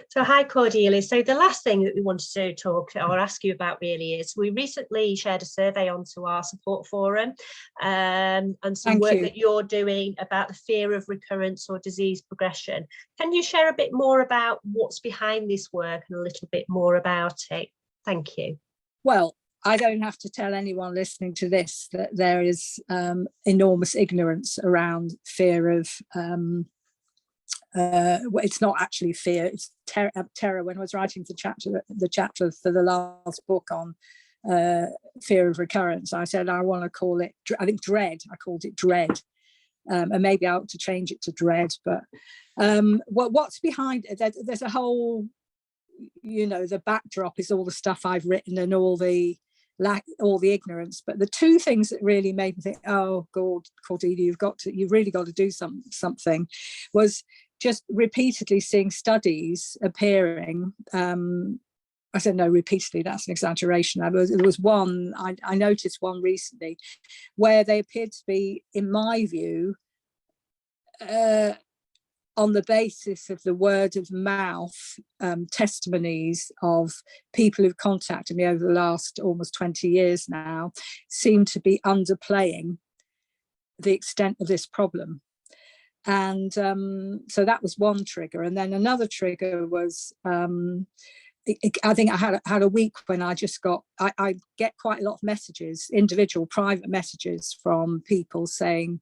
So hi Cordelia. So the last thing that we wanted to talk or ask you about really is we recently shared a survey onto our support forum and some work that you're doing about the fear of recurrence or disease progression. Can you share a bit more about what's behind this work and a little bit more about it? Thank you. Well, I don't have to tell anyone listening to this that there is enormous ignorance around fear of well, it's not actually fear, it's terror. When I was writing the chapter for the last book on fear of recurrence, I said I want to call it, I think dread. I called it dread, and maybe I ought to change it to dread. But what's behind it? There's a whole, you know, the backdrop is all the stuff I've written and all the ignorance. But the two things that really made me think, oh God, Cordelia, you've really got to do something, was just repeatedly seeing studies appearing. I said no, repeatedly, that's an exaggeration. There was one, I noticed one recently where they appeared to be, in my view, on the basis of the word of mouth testimonies of people who've contacted me over the last almost 20 years now, seem to be underplaying the extent of this problem. And so that was one trigger. And then another trigger was, I think I had a week when I just got, I get quite a lot of messages, individual private messages from people saying,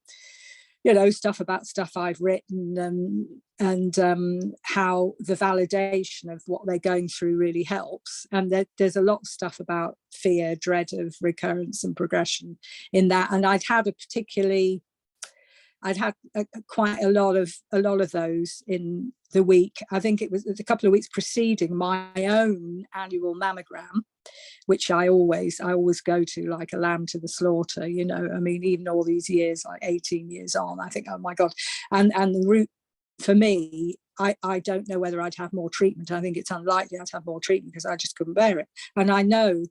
you know, stuff about stuff I've written and how the validation of what they're going through really helps. And there's a lot of stuff about fear, dread of recurrence and progression in that. And I'd had quite a lot of those in the week. I think it was a couple of weeks preceding my own annual mammogram, which I always go to like a lamb to the slaughter, you know. I mean, even all these years, like 18 years on, I think, oh my God. And the route for me, I don't know whether I'd have more treatment. I think it's unlikely I'd have more treatment because I just couldn't bear it. And I know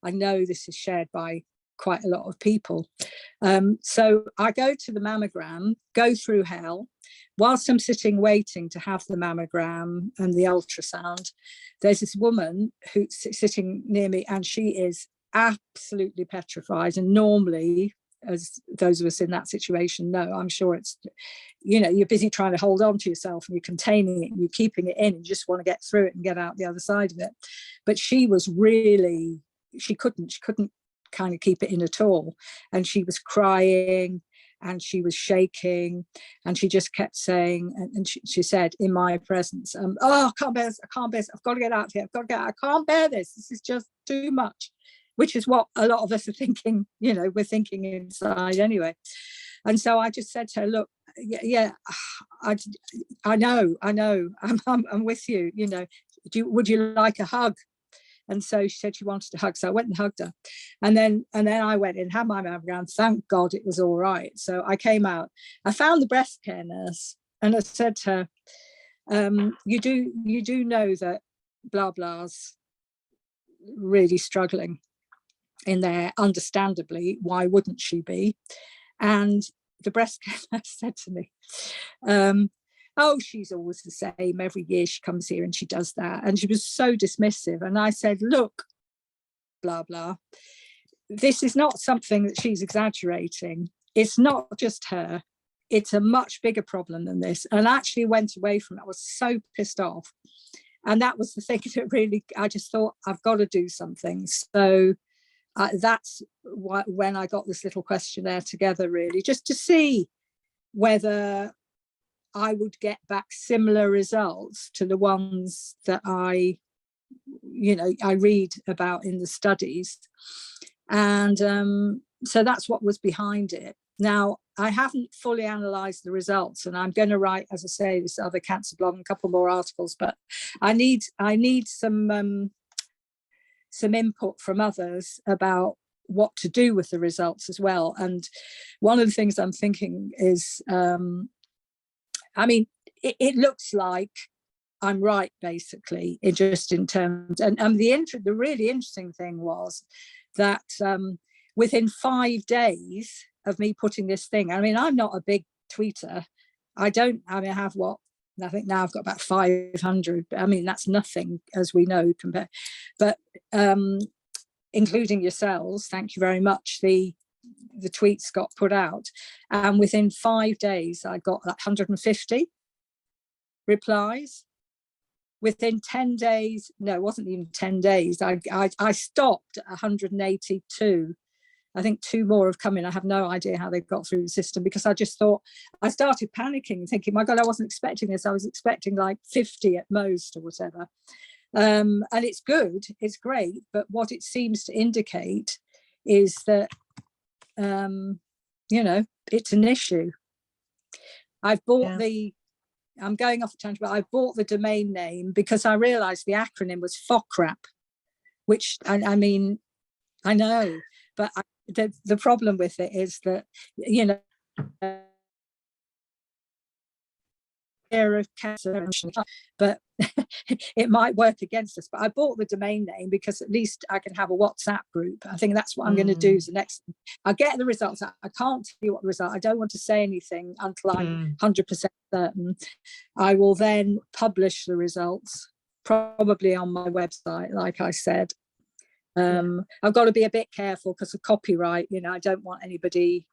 this is shared by quite a lot of people. So I go to the mammogram, go through hell. Whilst I'm sitting waiting to have the mammogram and the ultrasound, there's this woman who's sitting near me, and she is absolutely petrified. And normally, as those of us in that situation know, I'm sure it's, you know, you're busy trying to hold on to yourself and you're containing it and you're keeping it in and you just want to get through it and get out the other side of it. But she was really, she couldn't kind of keep it in at all. And she was crying and she was shaking, and she just kept saying, and she said in my presence, oh, I can't bear this, I've got to get out of here, I can't bear this is just too much, which is what a lot of us are thinking, you know, we're thinking inside anyway. And so I just said to her, look, yeah, I know, I'm with you, you know, would you like a hug? And so she said she wanted a hug. So I went and hugged her. And then I went in, had my mammogram. Thank God it was all right. So I came out. I found the breast care nurse and I said to her, you do know that blah blah's really struggling in there, understandably. Why wouldn't she be? And the breast care nurse said to me, oh, she's always the same. Every year she comes here and she does that. And she was so dismissive. And I said, look, blah, blah, this is not something that she's exaggerating. It's not just her. It's a much bigger problem than this. And I actually went away from it. I was so pissed off. And that was the thing that really, I just thought, I've got to do something. So that's when I got this little questionnaire together, really, just to see whether I would get back similar results to the ones that I read about in the studies. And so that's what was behind it. Now, I haven't fully analysed the results, and I'm going to write, as I say, this other cancer blog and a couple more articles, but I need some input from others about what to do with the results as well. And one of the things I'm thinking is, I mean, it looks like I'm right, basically, in terms, and the really interesting thing was that within 5 days of me putting this thing, I mean, I'm not a big tweeter. I have I think now I've got about 500. I mean, that's nothing, as we know, compared. But including yourselves, thank you very much. The tweets got put out, and within 5 days, I got 150 replies. Within 10 days, no, it wasn't even 10 days, I stopped at 182. I think 2 more have come in. I have no idea how they've got through the system, because I just thought, I started panicking, thinking, my God, I wasn't expecting this. I was expecting like 50 at most or whatever. And it's good, it's great. But what it seems to indicate is that, you know, it's an issue. I've bought I'm going off a tangent, but I bought the domain name because I realized the acronym was FOCRAP, which I mean, I know, but the problem with it is that, you know, of cancer, but it might work against us. But I bought the domain name because at least I can have a WhatsApp group. I think that's what I'm going to do. Is the next, I'll get the results. I can't tell you what the result. I don't want to say anything until I'm 100% certain. I will then publish the results, probably on my website, like I said. I've got to be a bit careful because of copyright. You know, I don't want anybody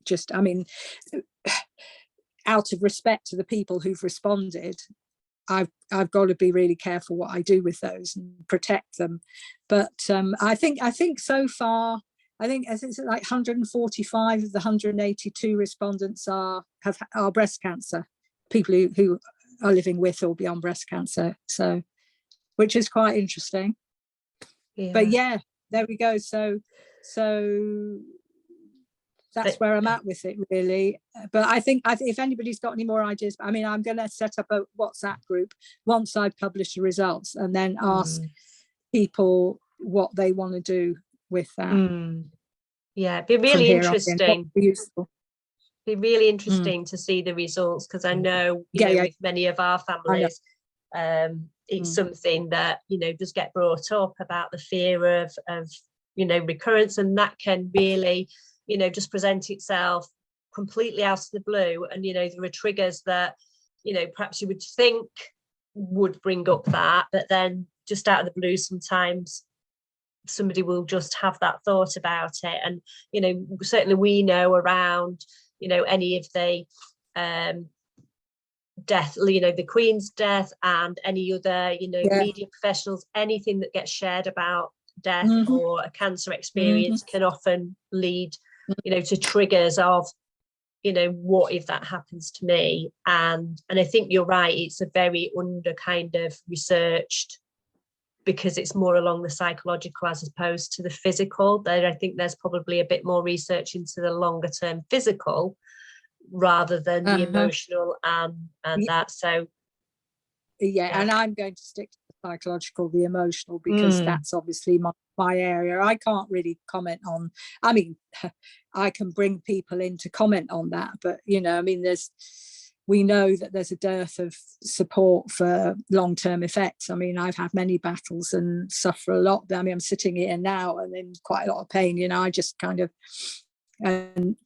just, I mean, out of respect to the people who've responded, I've got to be really careful what I do with those and protect them. But I think so far, I think like 145 of the 182 respondents are breast cancer, people who are living with or beyond breast cancer. So, which is quite interesting. But yeah, there we go. So that's where I'm at with it, really. But I think if anybody's got any more ideas, I mean, I'm going to set up a WhatsApp group once I've published the results, and then ask people what they want to do with that. Yeah, it'd be really interesting. Be really interesting to see the results, because I know, with many of our families, it's something that, you know, does get brought up about the fear of you know, recurrence, and that can really, you know, just present itself completely out of the blue. And, you know, there are triggers that, you know, perhaps you would think would bring up that, but then just out of the blue, sometimes somebody will just have that thought about it. And, you know, certainly we know around, you know, any of the death, you know, the Queen's death and any other, you know, media professionals, anything that gets shared about death or a cancer experience can often lead, you know, to triggers of, you know, what if that happens to me? And I think you're right, it's a very under kind of researched, because it's more along the psychological as opposed to the physical. There, I think there's probably a bit more research into the longer term physical rather than the emotional and that. So and I'm going to stick to the psychological, the emotional, because that's obviously my area. I can't really comment on, I mean, I can bring people in to comment on that, but, you know, I mean, we know that there's a dearth of support for long-term effects. I mean, I've had many battles and suffer a lot. I mean, I'm sitting here now and in quite a lot of pain, you know, I just kind of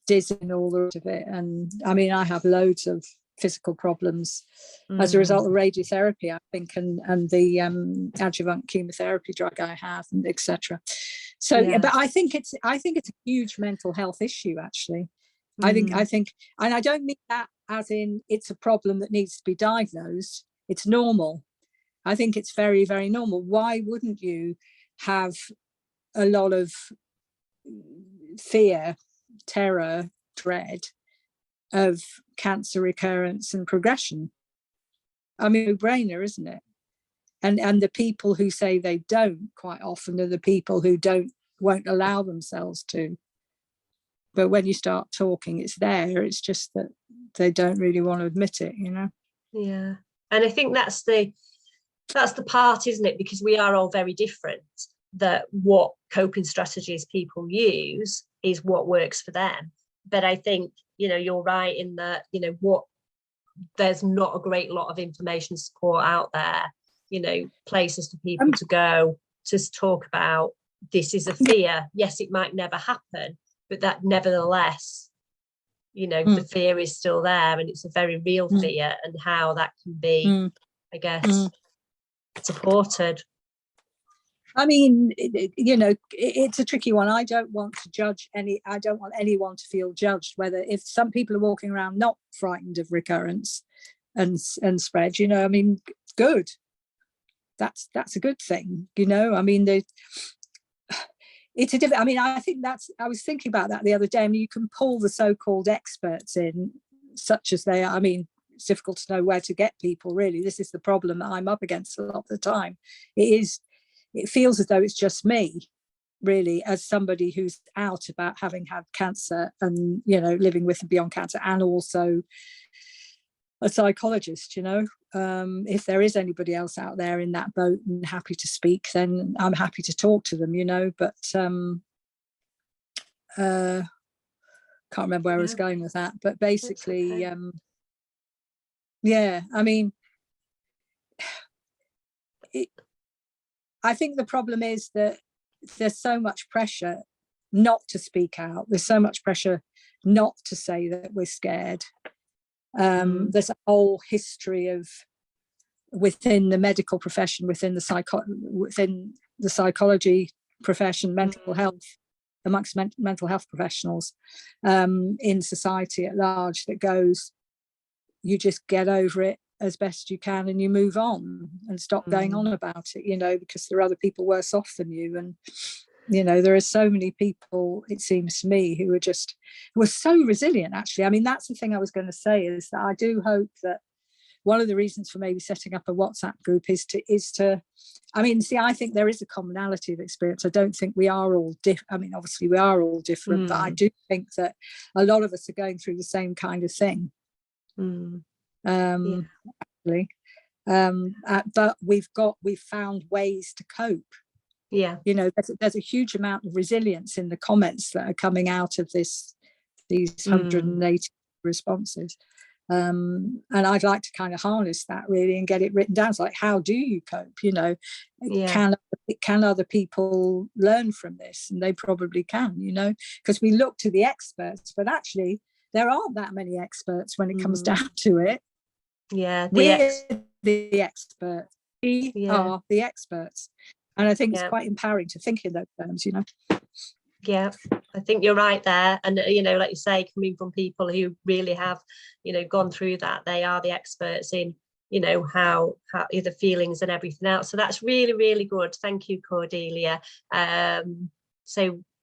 dizzy and all the rest of it. And I mean, I have loads of physical problems as a result of radiotherapy, I think, and the adjuvant chemotherapy drug I have, and etc. So, but I think it's a huge mental health issue, actually. I think, and I don't mean that as in it's a problem that needs to be diagnosed. It's normal. I think it's very, very normal. Why wouldn't you have a lot of fear, terror, dread of cancer recurrence and progression? I mean, a brainer, isn't it? And the people who say they don't quite often are the people who won't allow themselves to. But when you start talking, it's there. It's just that they don't really want to admit it, you know? Yeah. And I think that's the part, isn't it? Because we are all very different, that what coping strategies people use is what works for them. But I think, you know, you're right in that, you know, there's not a great lot of information support out there, you know, places for people to go to talk about, this is a fear. Yes, it might never happen, but that nevertheless you know, the fear is still there, and it's a very real fear, and how that can be, I guess, supported. I mean, you know, it's a tricky one. I don't want to judge I don't want anyone to feel judged, whether, if some people are walking around not frightened of recurrence and spread, you know, I mean, good. That's a good thing, you know. I mean, it's a different, I mean, I think I was thinking about that the other day. I mean, you can pull the so-called experts in, such as they are. I mean, it's difficult to know where to get people, really. This is the problem that I'm up against a lot of the time. It feels as though it's just me, really, as somebody who's out about having had cancer and, you know, living with and beyond cancer, and also a psychologist, you know. If there is anybody else out there in that boat and happy to speak, then I'm happy to talk to them, you know. But can't remember where I was going with that. But basically, yeah, I mean, I think the problem is that there's so much pressure not to speak out. There's so much pressure not to say that we're scared. There's a whole history of, within the medical profession, within the psychology profession, mental health, amongst mental health professionals, in society at large, that goes, you just get over it as best you can and you move on and stop going on about it, you know, because there are other people worse off than you. And, you know, there are so many people, it seems to me, who are so resilient, actually. I mean, that's the thing I was going to say, is that I do hope that one of the reasons for maybe setting up a WhatsApp group is to I mean, see, I think there is a commonality of experience. I don't think we are all I mean, obviously we are all different, but I do think that a lot of us are going through the same kind of thing. Actually. But we've found ways to cope. Yeah, you know, there's a huge amount of resilience in the comments that are coming out of these 180 responses, and I'd like to kind of harness that, really, and get it written down. It's like, how do you cope, you know? Can other people learn from this? And they probably can, you know, because we look to the experts, but actually there aren't that many experts when it comes down to it. We're the experts. We are the experts. And I think it's quite empowering to think in those terms, you know. Yeah, I think you're right there. And, you know, like you say, coming from people who really have, you know, gone through that, they are the experts in, you know, how the feelings and everything else. So that's really, really good. Thank you, Cordelia. So